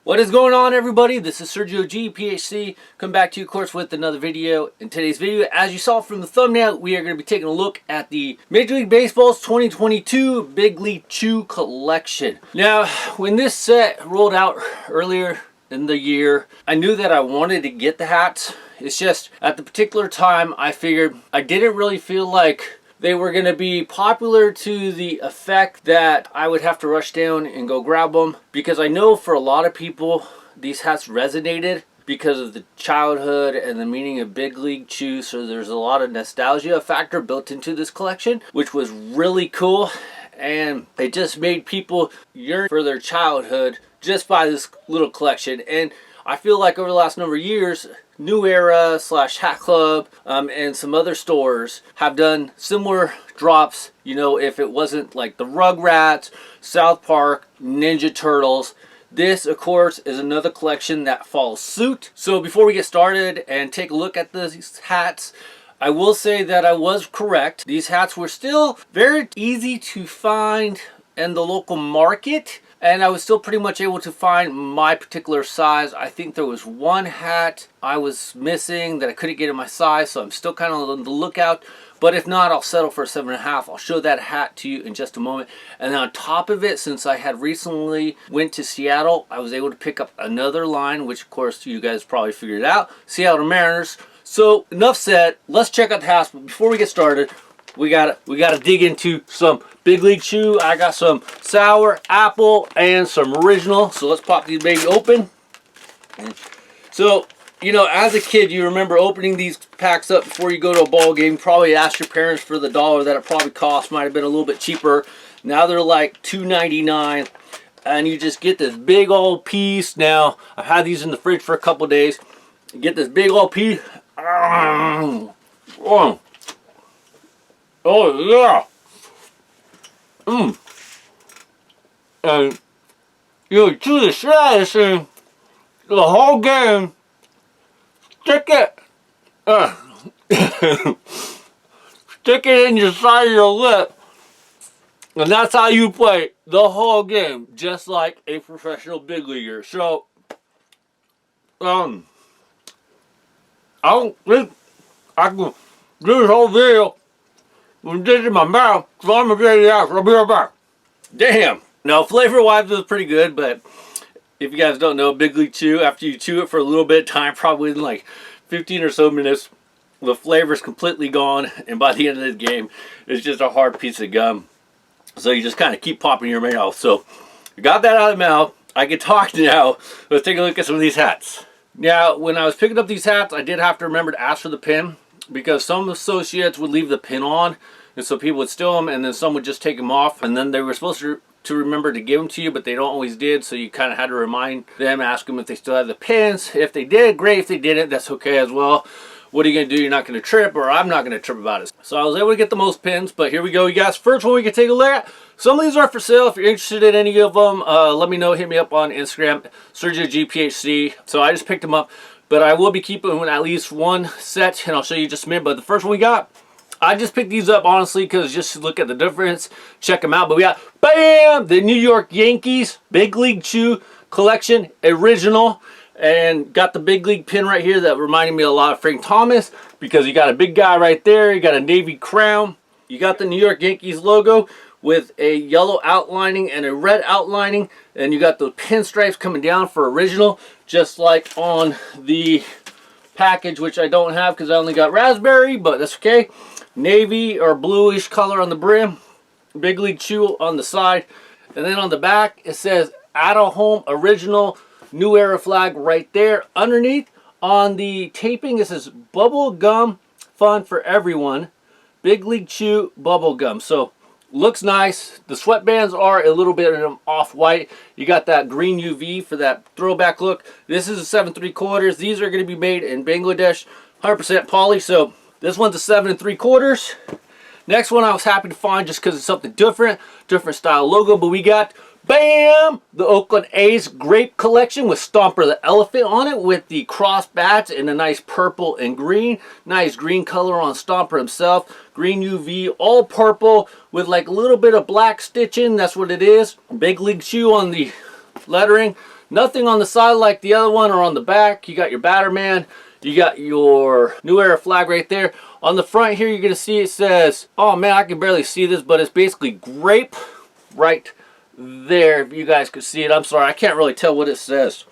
What is going on, everybody? This is Sergio G, PhD, come back to you, of course, with another video. In today's video, as you saw from the thumbnail, we are going to be taking a look at the Major League Baseball's 2022 Big League Chew collection. Now, when this set rolled out earlier in the year, I knew that I wanted to get the hats. It's just, at the particular time, I figured I didn't really feel like they were going to be popular to the effect that I would have to rush down and go grab them, because I know for a lot of people these hats resonated because of the childhood and the meaning of Big League Chew. So there's a lot of nostalgia factor built into this collection, which was really cool, and it just made people yearn for their childhood just by this little collection. And I feel like over the last number of years, New Era / Hat Club and some other stores have done similar drops. You know, if it wasn't like the Rugrats, South Park, Ninja Turtles, this of course is another collection that follows suit. So before we get started and take a look at these hats, I will say that I was correct. These hats were still very easy to find in the local market, and I was still pretty much able to find my particular size. I think there was one hat I was missing that I couldn't get in my size, so I'm still kind of on the lookout. But if not, I'll settle for a 7.5. I'll show that hat to you in just a moment. And then on top of it, since I had recently went to Seattle, I was able to pick up another line, which of course you guys probably figured out, Seattle Mariners. So enough said, let's check out the hats. But before we get started, we gotta dig into some Big League Chew. I got some sour, apple, and some original. So let's pop these baby open. So, you know, as a kid, you remember opening these packs up before you go to a ball game. Probably asked your parents for the $1 that it probably cost. Might have been a little bit cheaper. Now they're like $2.99, and you just get this big old piece. Now I've had these in the fridge for a couple days. You get this big old piece. Oh yeah. And you chew the shit out of this thing the whole game. Stick it. Stick it in your side of your lip. And that's how you play the whole game, just like a professional big leaguer. So I don't think I can do this whole video with this in my mouth, so I'm gonna get it out. I'll be right back. Damn. Now, flavor-wise, it was pretty good, but if you guys don't know, Big League Chew, after you chew it for a little bit of time, probably in like 15 or so minutes, the flavor's completely gone, and by the end of the game, it's just a hard piece of gum. So you just kind of keep popping your mouth. So you got that out of the mouth. I can talk now. Let's take a look at some of these hats. Now, when I was picking up these hats, I did have to remember to ask for the pin, because some associates would leave the pin on, and so people would steal them, and then some would just take them off, and then they were supposed to remember to give them to you, but they don't always did, so you kind of had to remind them, ask them if they still have the pins. If they did, great. If they didn't, that's okay as well. What are you going to do? You're not going to trip, or I'm not going to trip about it. So I was able to get the most pins, but here we go, you guys. First one we can take a look at. Some of these are for sale. If you're interested in any of them, let me know. Hit me up on Instagram, Sergio G, PhD. So I just picked them up, but I will be keeping at least one set, and I'll show you just a minute. But the first one we got, I just picked these up honestly because just to look at the difference, check them out. But we got, bam, the New York Yankees Big League Chew collection original, and got the Big League pin right here that reminded me a lot of Frank Thomas, because you got a big guy right there. You got a navy crown. You got the New York Yankees logo with a yellow outlining and a red outlining, and you got the pinstripes coming down for original, just like on the package, which I don't have because I only got raspberry, but that's okay. Navy or bluish color on the brim, Big League Chew on the side, and then on the back it says "At a Home Original New Era" flag right there. Underneath on the taping it says "Bubble Gum Fun for Everyone, Big League Chew Bubble Gum." So looks nice. The sweatbands are a little bit off-white. You got that green UV for that throwback look. This is a 7 3/4. These are going to be made in Bangladesh, 100% poly. So this one's a 7 3/4. Next one I was happy to find just because it's something different style logo. But we got, bam, the Oakland A's Grape Collection with Stomper the Elephant on it, with the cross bats in a nice purple and green. Nice green color on Stomper himself. Green UV, all purple with like a little bit of black stitching. That's what it is. Big League Chew on the lettering. Nothing on the side like the other one or on the back. You got your Batterman. You got your New Era flag right there. On the front here, you're going to see it says, oh man, I can barely see this, but it's basically grape right there. If you guys could see it. I'm sorry, I can't really tell what it says.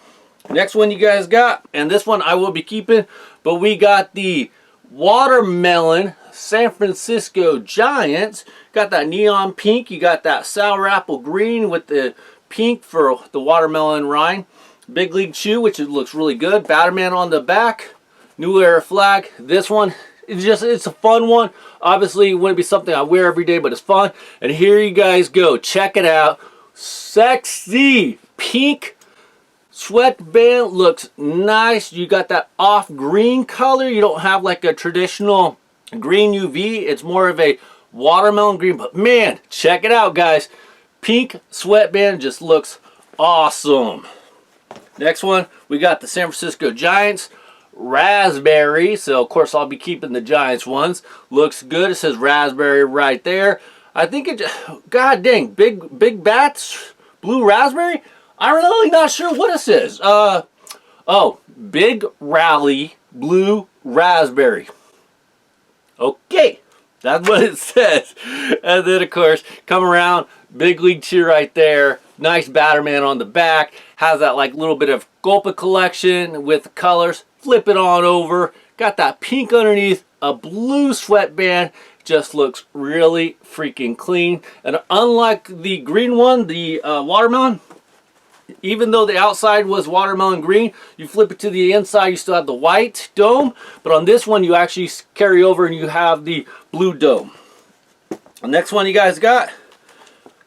Next one you guys got, and this one I will be keeping, but we got the watermelon San Francisco Giants. Got that neon pink. You got that sour apple green with the pink for the watermelon rind. Big League Chew, which it looks really good. Batterman on the back. New Era flag. This one, it's a fun one. Obviously, it wouldn't be something I wear every day, but it's fun. And here you guys go. Check it out. Sexy pink sweatband. Looks nice. You got that off green color. You don't have like a traditional green UV. It's more of a watermelon green. But man, check it out, guys. Pink sweatband just looks awesome. Next one, we got the San Francisco Giants raspberry. So of course I'll be keeping the Giants ones. Looks good. It says raspberry right there. I think it, god dang, big bats, blue raspberry. I'm really not sure what it says. Oh, big rally blue raspberry. Okay, that's what it says. And then of course, come around, Big League Cheer right there. Nice Batterman on the back. Has that like little bit of Gulpa collection with the colors. Flip it on over. Got that pink underneath. A blue sweatband. Just looks really freaking clean. And unlike the green one, the watermelon, even though the outside was watermelon green, you flip it to the inside, you still have the white dome. But on this one, you actually carry over and you have the blue dome. The next one you guys got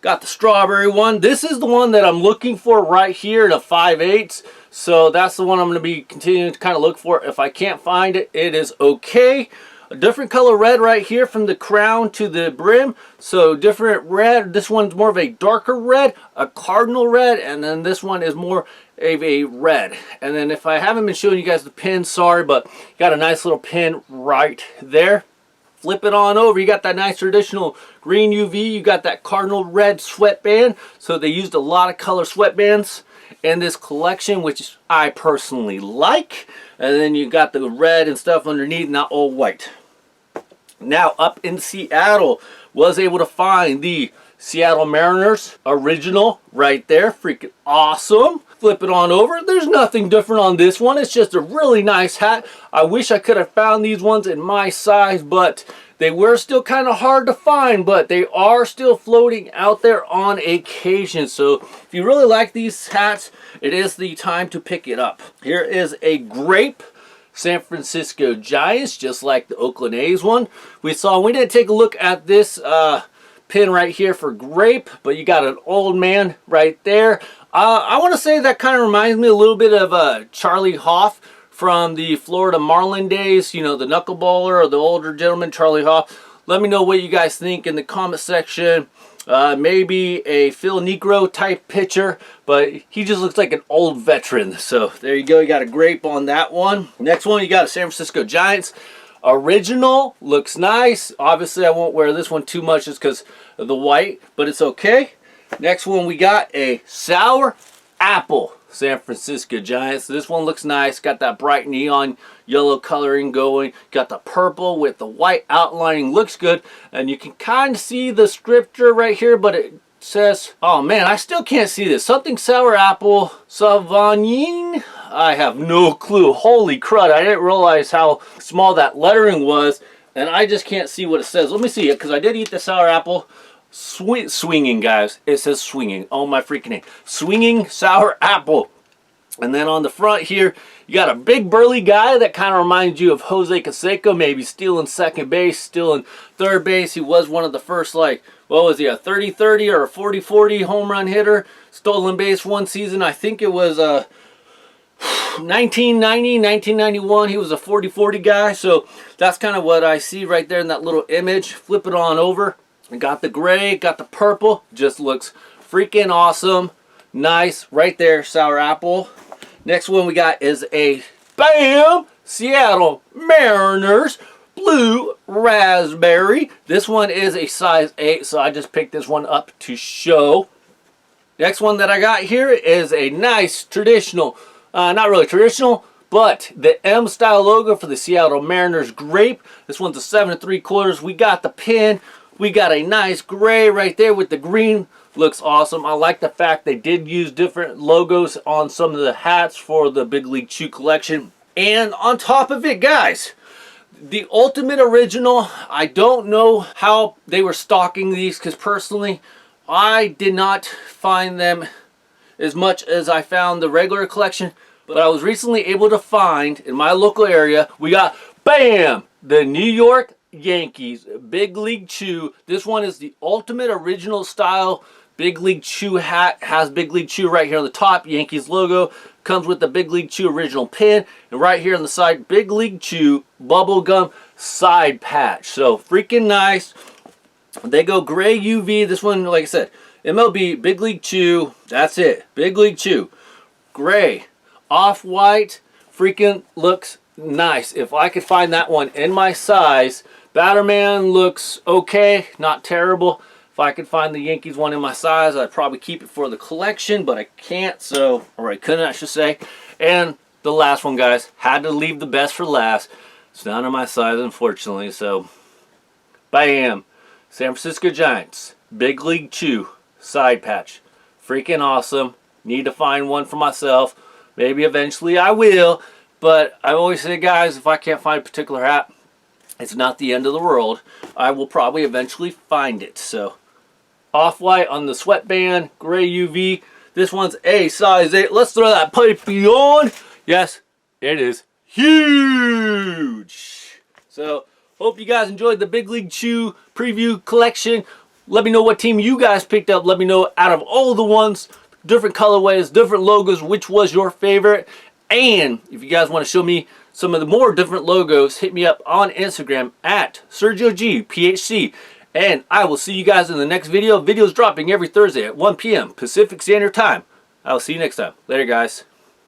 the strawberry one. This is the one that I'm looking for right here in a 5/8. So that's the one I'm going to be continuing to kind of look for. If I can't find it, it is okay. A different color red right here from the crown to the brim. So different red. This one's more of a darker red, a cardinal red, and then this one is more of a red. And then if I haven't been showing you guys the pin, sorry, but got a nice little pin right there. Flip it on over. You got that nice traditional green UV. You got that cardinal red sweatband. So they used a lot of color sweatbands in this collection, which I personally like. And then you got the red and stuff underneath, not all white. Now up in Seattle, was able to find the Seattle Mariners original right there. Freaking awesome. Flip it on over. There's nothing different on this one. It's just a really nice hat. I wish I could have found these ones in my size, but they were still kind of hard to find, but they are still floating out there on occasion. So if you really like these hats, it is the time to pick it up. Here is a grape San Francisco Giants, just like the Oakland A's one. We didn't take a look at this pin right here for grape, but you got an old man right there. I want to say that kind of reminds me a little bit of Charlie Hoff from the Florida Marlin days. You know, the knuckleballer or the older gentleman, Charlie Hoff. Let me know what you guys think in the comment section. Maybe a Phil Negro type pitcher, but he just looks like an old veteran. So there you go. You got a grape on that one. Next one, you got a San Francisco Giants original. Looks nice. Obviously, I won't wear this one too much just because of the white, but it's okay. Next one, we got a sour apple San Francisco Giants. This one looks nice. Got that bright neon yellow coloring going. Got the purple with the white outlining. Looks good. And you can kind of see the scripture right here, but it says, oh man, I still can't see this. Something sour apple Sauvignon. I have no clue. Holy crud. I didn't realize how small that lettering was. And I just can't see what it says. Let me see it, because I did eat the sour apple. Swinging, guys. It says swinging. Oh my freaking name. Swinging sour apple. And then on the front here, you got a big burly guy that kind of reminds you of Jose Canseco, maybe stealing second base, stealing third base. He was one of the first, like, what was he, a 30-30 or a 40-40 home run hitter? Stolen base one season. I think it was 1990, 1991. He was a 40-40 guy. So that's kind of what I see right there in that little image. Flip it on over. Got the gray, got the purple. Just looks freaking awesome. Nice. Right there, sour apple. Next one we got is a, bam, Seattle Mariners blue raspberry. This one is a size 8, so I just picked this one up to show. Next one that I got here is a nice traditional, not really traditional, but the M style logo for the Seattle Mariners grape. This one's a 7 3/4. We got the pin. We got a nice gray right there with the green. Looks awesome. I like the fact they did use different logos on some of the hats for the Big League Chew collection. And on top of it, guys, the Ultimate Original, I don't know how they were stocking these, because personally, I did not find them as much as I found the regular collection, but I was recently able to find in my local area, we got, bam, the New York Yankees Big League Chew. This one is the Ultimate Original style Big League Chew hat. Has Big League Chew right here on the top, Yankees logo. Comes with the Big League Chew original pin, and right here on the side, Big League Chew bubblegum side patch. So freaking nice. They go gray UV. This one, like I said, MLB, Big League Chew. That's it. Big League Chew. Gray. Off-white. Freaking looks nice. If I could find that one in my size. Batterman looks okay. Not terrible. If I could find the Yankees one in my size, I'd probably keep it for the collection, but I can't, so, or I couldn't, I should say. And the last one, guys. Had to leave the best for last. It's not in my size, unfortunately, so bam. San Francisco Giants, Big League Chew, side patch. Freaking awesome. Need to find one for myself. Maybe eventually I will. But I always say, guys, if I can't find a particular hat, it's not the end of the world. I will probably eventually find it. So, off-white on the sweatband, gray UV. This one's a size 8. Let's throw that puppy on. Yes, it is huge. So, hope you guys enjoyed the Big League Chew preview collection. Let me know what team you guys picked up. Let me know out of all the ones, different colorways, different logos, which was your favorite. And if you guys want to show me some of the more different logos, hit me up on Instagram at SergioGPHC. And I will see you guys in the next video. Videos dropping every Thursday at 1 p.m. Pacific Standard Time. I will see you next time. Later, guys.